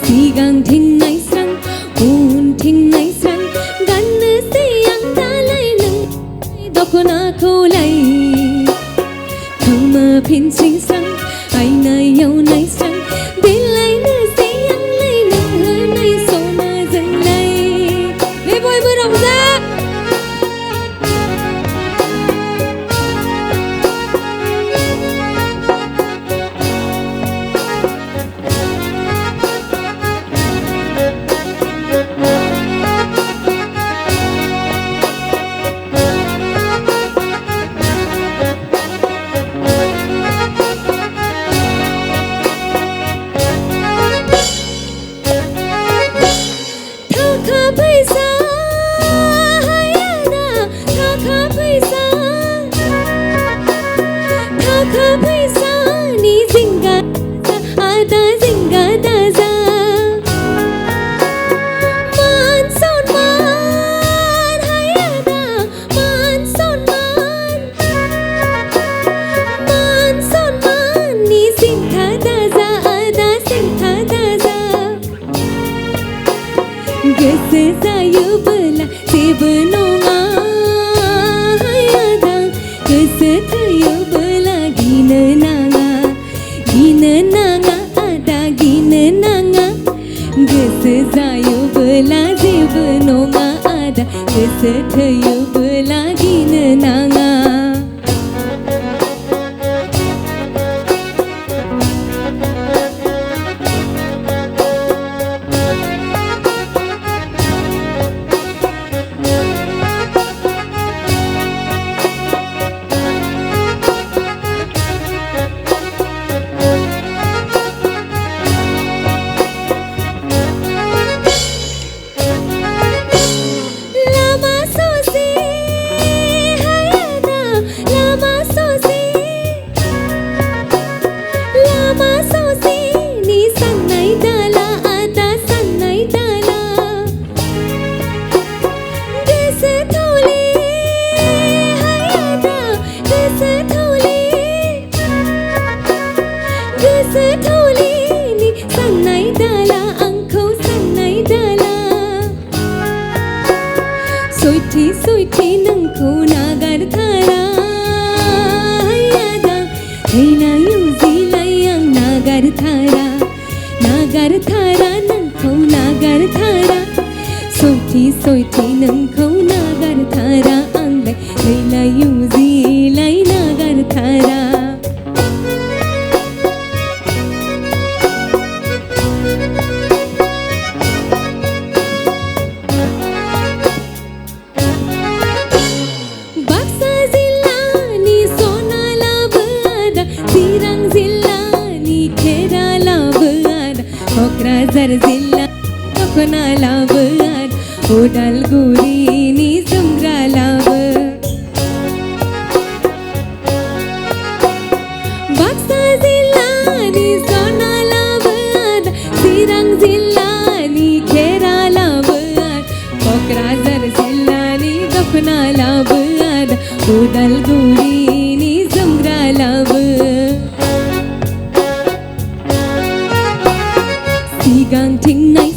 सिगांथिंनाय स्रां उनथिंनाय स्रां गाननोसै आं दालाय नों दख'नाखौलाय खोमोरफिनसै स्रां आयनायाव नायस्रां देलायनोसै आंलाय नों होनाय सनाजोंलाय बे बयबो रंजा गोसो जायोबोला जेबो नङा आदा गोसो थोयोबोला गिनो नाङा आदा गिनो नाङा गोसो जायोबोला जेबो नङा आदा गोसो थोयोबोला गिनो नाङा सयथि नोंखौ नागारथारा आदा थैनायाव जिलाय आं नागारथारा नोंखौ नागारथारा सयथि नोंखौ नागारथारा आंलाय थैनायाव जिलाय नागारथारा क'क्राझार जिल्ला दख'ना लाबो उदालगुरिनि जोमग्रा लाबो बाक्सा जिल्लानि सना लाबो चिरां जिल्लानि खेरा लाबो क'क्राझार जिल्लानि दख'ना लाबो उदालगुरिनि जोमग्रा लाबो सिगांथिंनाय